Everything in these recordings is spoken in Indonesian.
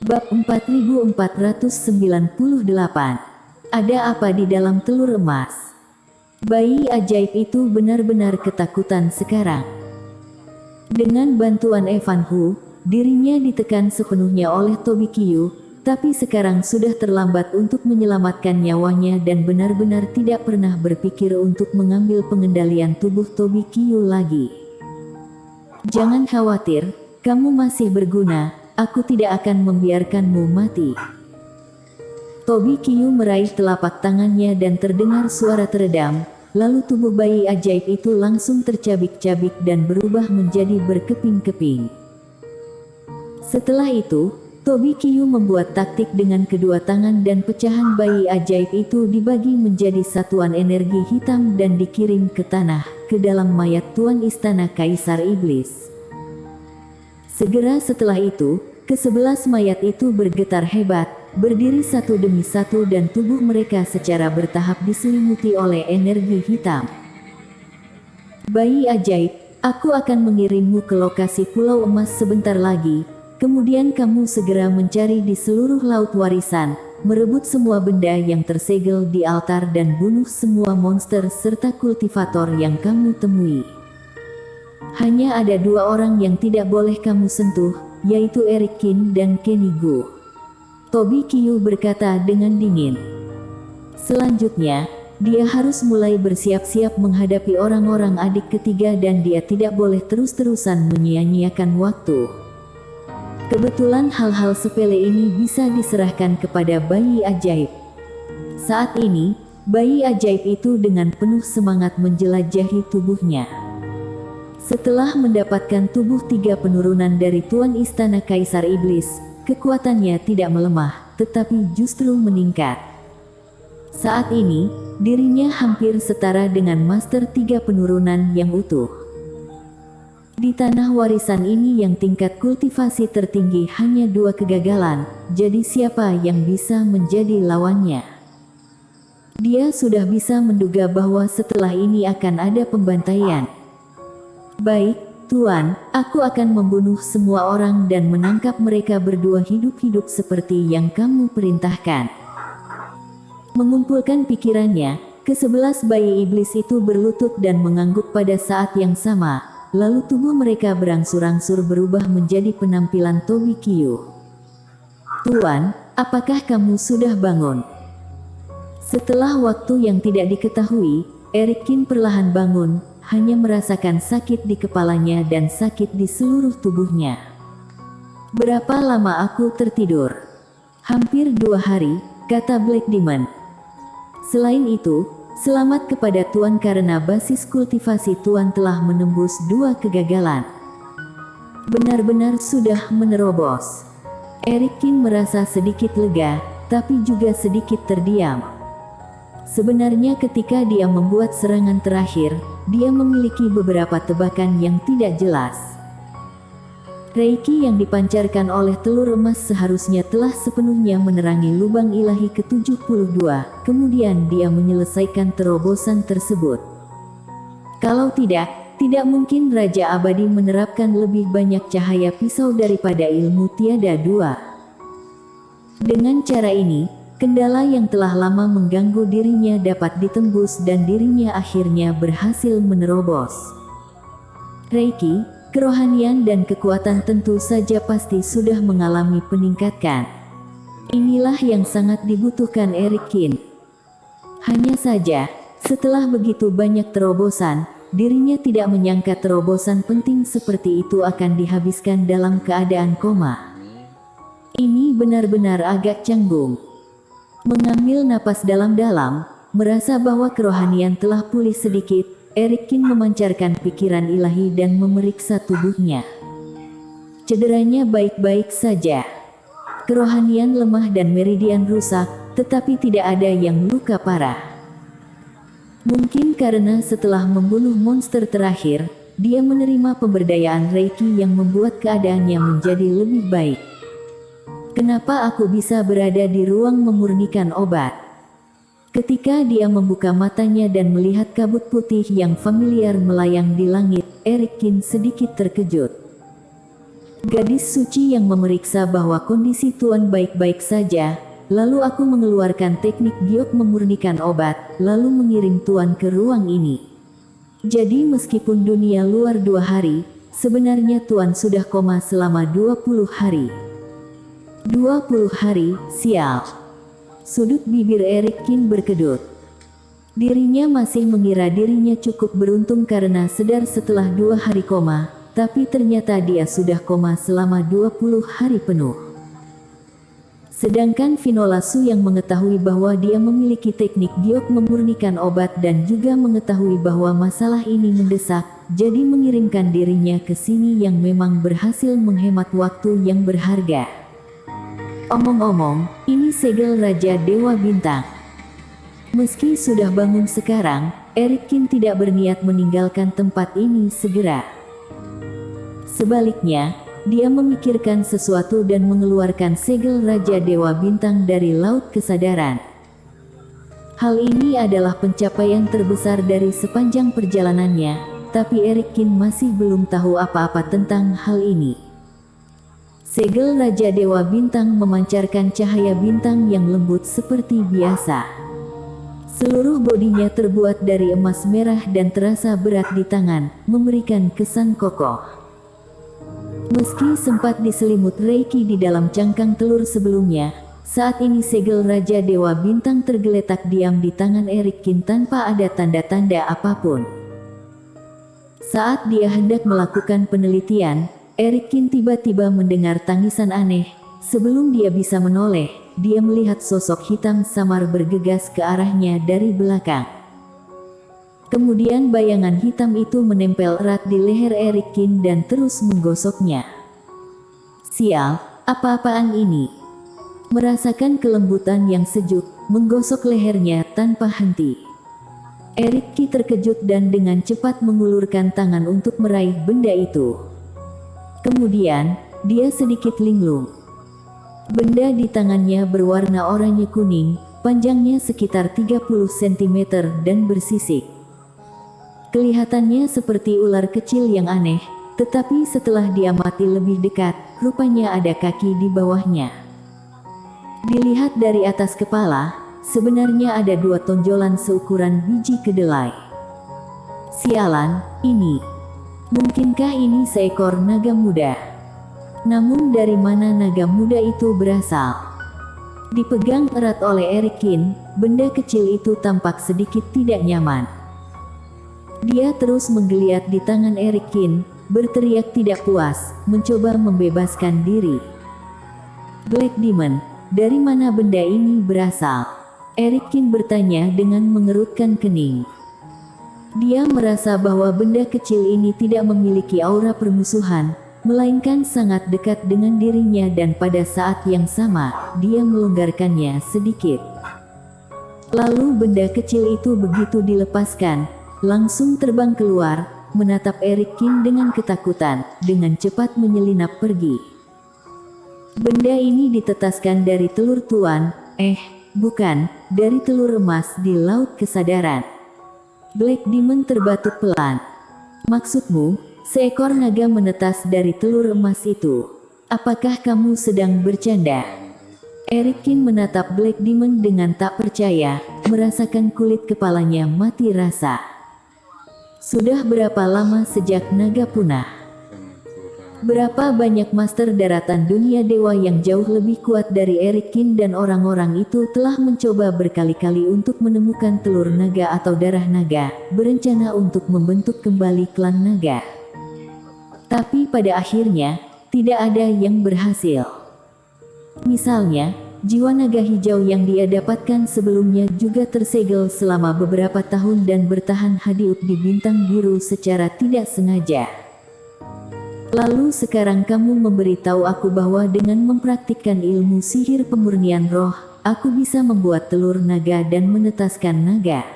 Bab 4498. Ada apa di dalam telur emas? Bayi ajaib itu benar-benar ketakutan sekarang. Dengan bantuan Evan Hu, dirinya ditekan sepenuhnya oleh Tobi Qiu, tapi sekarang sudah terlambat untuk menyelamatkan nyawanya dan benar-benar tidak pernah berpikir untuk mengambil pengendalian tubuh Tobi Qiu lagi. Jangan khawatir, kamu masih berguna, aku tidak akan membiarkanmu mati. Tobi Qiu meraih telapak tangannya dan terdengar suara teredam, lalu tubuh bayi ajaib itu langsung tercabik-cabik dan berubah menjadi berkeping-keping. Setelah itu, Tobi Qiu membuat taktik dengan kedua tangan dan pecahan bayi ajaib itu dibagi menjadi satuan energi hitam dan dikirim ke tanah, ke dalam mayat Tuan Istana Kaisar Iblis. Segera setelah itu, ke-11 mayat itu bergetar hebat, berdiri satu demi satu dan tubuh mereka secara bertahap diselimuti oleh energi hitam. Bayi ajaib, aku akan mengirimmu ke lokasi Pulau Emas sebentar lagi. Kemudian kamu segera mencari di seluruh laut warisan, merebut semua benda yang tersegel di altar dan bunuh semua monster serta kultivator yang kamu temui. Hanya ada dua orang yang tidak boleh kamu sentuh, yaitu Eric Qin dan Kenny Gu. Tobi Qiu berkata dengan dingin. Selanjutnya, dia harus mulai bersiap-siap menghadapi orang-orang adik ketiga dan dia tidak boleh terus-terusan menyia-nyiakan waktu. Kebetulan hal-hal sepele ini bisa diserahkan kepada bayi ajaib. Saat ini, bayi ajaib itu dengan penuh semangat menjelajahi tubuhnya. Setelah mendapatkan tubuh 3 penurunan dari Tuan Istana Kaisar Iblis, kekuatannya tidak melemah, tetapi justru meningkat. Saat ini, dirinya hampir setara dengan Master 3 penurunan yang utuh. Di tanah warisan ini yang tingkat kultivasi tertinggi hanya 2 kegagalan, jadi siapa yang bisa menjadi lawannya? Dia sudah bisa menduga bahwa setelah ini akan ada pembantaian. Baik, Tuan, aku akan membunuh semua orang dan menangkap mereka berdua hidup-hidup seperti yang kamu perintahkan. Mengumpulkan pikirannya, ke-11 bayi iblis itu berlutut dan mengangguk pada saat yang sama. Lalu tubuh mereka berangsur-angsur berubah menjadi penampilan Tobi Qiu. Tuan, apakah kamu sudah bangun? Setelah waktu yang tidak diketahui, Eric Qin perlahan bangun, hanya merasakan sakit di kepalanya dan sakit di seluruh tubuhnya. Berapa lama aku tertidur? Hampir 2 hari, kata Black Demon. Selain itu, selamat kepada Tuan karena basis kultivasi Tuan telah menembus 2 kegagalan. Benar-benar sudah menerobos. Eric Qin merasa sedikit lega, tapi juga sedikit terdiam. Sebenarnya ketika dia membuat serangan terakhir, dia memiliki beberapa tebakan yang tidak jelas. Reiki yang dipancarkan oleh telur emas seharusnya telah sepenuhnya menerangi lubang ilahi ke-72, kemudian dia menyelesaikan terobosan tersebut. Kalau tidak mungkin Raja Abadi menerapkan lebih banyak cahaya pisau daripada ilmu tiada dua. Dengan cara ini, kendala yang telah lama mengganggu dirinya dapat ditembus dan dirinya akhirnya berhasil menerobos. Reiki, kerohanian dan kekuatan tentu saja pasti sudah mengalami peningkatan. Inilah yang sangat dibutuhkan Eric Qin. Hanya saja, setelah begitu banyak terobosan, dirinya tidak menyangka terobosan penting seperti itu akan dihabiskan dalam keadaan koma. Ini benar-benar agak canggung. Mengambil napas dalam-dalam, merasa bahwa kerohanian telah pulih sedikit, Eric Qin memancarkan pikiran ilahi dan memeriksa tubuhnya. Cederanya baik-baik saja. Kerohanian lemah dan meridian rusak, tetapi tidak ada yang luka parah. Mungkin karena setelah membunuh monster terakhir, dia menerima pemberdayaan Reiki yang membuat keadaannya menjadi lebih baik. Kenapa aku bisa berada di ruang memurnikan obat? Ketika dia membuka matanya dan melihat kabut putih yang familiar melayang di langit, Eric Qin sedikit terkejut. Gadis suci yang memeriksa bahwa kondisi Tuan baik-baik saja, lalu aku mengeluarkan teknik giok memurnikan obat, lalu mengirim Tuan ke ruang ini. Jadi meskipun dunia luar 2 hari, sebenarnya Tuan sudah koma selama 20 hari. 20 hari, sial. Sudut bibir Eric Kin berkedut. Dirinya masih mengira dirinya cukup beruntung karena sedar setelah 2 hari koma, tapi ternyata dia sudah koma selama 20 hari penuh. Sedangkan Vinola Su yang mengetahui bahwa dia memiliki teknik giok memurnikan obat dan juga mengetahui bahwa masalah ini mendesak, jadi mengirimkan dirinya ke sini yang memang berhasil menghemat waktu yang berharga. Omong-omong, ini segel Raja Dewa Bintang. Meski sudah bangun sekarang, Eric Kin tidak berniat meninggalkan tempat ini segera. Sebaliknya, dia memikirkan sesuatu dan mengeluarkan segel Raja Dewa Bintang dari Laut Kesadaran. Hal ini adalah pencapaian terbesar dari sepanjang perjalanannya, tapi Eric Kin masih belum tahu apa-apa tentang hal ini. Segel Raja Dewa Bintang memancarkan cahaya bintang yang lembut seperti biasa. Seluruh bodinya terbuat dari emas merah dan terasa berat di tangan, memberikan kesan kokoh. Meski sempat diselimut reiki di dalam cangkang telur sebelumnya, saat ini segel Raja Dewa Bintang tergeletak diam di tangan Eric Kin tanpa ada tanda-tanda apapun. Saat dia hendak melakukan penelitian, Eric Kin tiba-tiba mendengar tangisan aneh. Sebelum dia bisa menoleh, dia melihat sosok hitam samar bergegas ke arahnya dari belakang. Kemudian bayangan hitam itu menempel erat di leher Eric Kin dan terus menggosoknya. Sial, apa-apaan ini? Merasakan kelembutan yang sejuk, menggosok lehernya tanpa henti. Eric Kin terkejut dan dengan cepat mengulurkan tangan untuk meraih benda itu. Kemudian, dia sedikit linglung. Benda di tangannya berwarna oranye kuning, panjangnya sekitar 30 cm dan bersisik. Kelihatannya seperti ular kecil yang aneh, tetapi setelah diamati lebih dekat, rupanya ada kaki di bawahnya. Dilihat dari atas kepala, sebenarnya ada 2 tonjolan seukuran biji kedelai. Sialan, ini. Mungkinkah ini seekor naga muda? Namun dari mana naga muda itu berasal? Dipegang erat oleh Eric Kin, benda kecil itu tampak sedikit tidak nyaman. Dia terus menggeliat di tangan Eric Kin, berteriak tidak puas, mencoba membebaskan diri. Black Demon, dari mana benda ini berasal? Eric Kin bertanya dengan mengerutkan kening. Dia merasa bahwa benda kecil ini tidak memiliki aura permusuhan, melainkan sangat dekat dengan dirinya dan pada saat yang sama, dia melonggarkannya sedikit. Lalu benda kecil itu begitu dilepaskan, langsung terbang keluar, menatap Eric Kin dengan ketakutan, dengan cepat menyelinap pergi. Benda ini ditetaskan dari telur tuan, bukan, dari telur emas di Laut Kesadaran. Black Demon terbatuk pelan. Maksudmu, seekor naga menetas dari telur emas itu? Apakah kamu sedang bercanda? Eric Kin menatap Black Demon dengan tak percaya, merasakan kulit kepalanya mati rasa. Sudah berapa lama sejak naga punah? Berapa banyak master daratan dunia dewa yang jauh lebih kuat dari Eric Kin dan orang-orang itu telah mencoba berkali-kali untuk menemukan telur naga atau darah naga, berencana untuk membentuk kembali klan naga. Tapi pada akhirnya, tidak ada yang berhasil. Misalnya, jiwa naga hijau yang dia dapatkan sebelumnya juga tersegel selama beberapa tahun dan bertahan hadiut di bintang biru secara tidak sengaja. Lalu sekarang kamu memberitahu aku bahwa dengan mempraktikkan ilmu sihir pemurnian roh, aku bisa membuat telur naga dan menetaskan naga.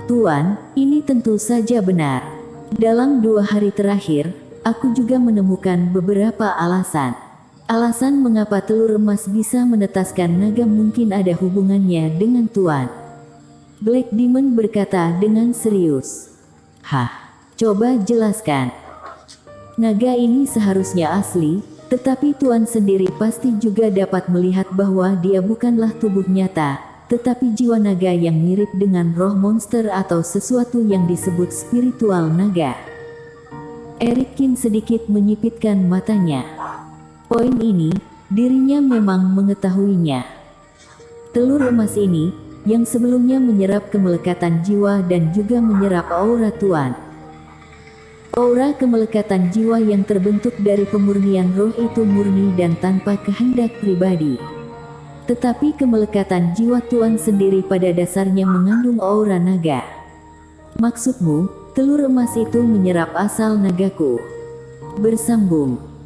Tuan, ini tentu saja benar. Dalam 2 hari terakhir, aku juga menemukan beberapa alasan. Alasan mengapa telur emas bisa menetaskan naga mungkin ada hubungannya dengan Tuan. Black Demon berkata dengan serius. Hah, coba jelaskan. Naga ini seharusnya asli, tetapi Tuan sendiri pasti juga dapat melihat bahwa dia bukanlah tubuh nyata, tetapi jiwa naga yang mirip dengan roh monster atau sesuatu yang disebut spiritual naga. Erikin sedikit menyipitkan matanya. Poin ini, dirinya memang mengetahuinya. Telur emas ini, yang sebelumnya menyerap kemelekatan jiwa dan juga menyerap aura Tuan. Aura kemelekatan jiwa yang terbentuk dari pemurnian roh itu murni dan tanpa kehendak pribadi. Tetapi kemelekatan jiwa Tuan sendiri pada dasarnya mengandung aura naga. Maksudmu, telur emas itu menyerap asal nagaku? Bersambung.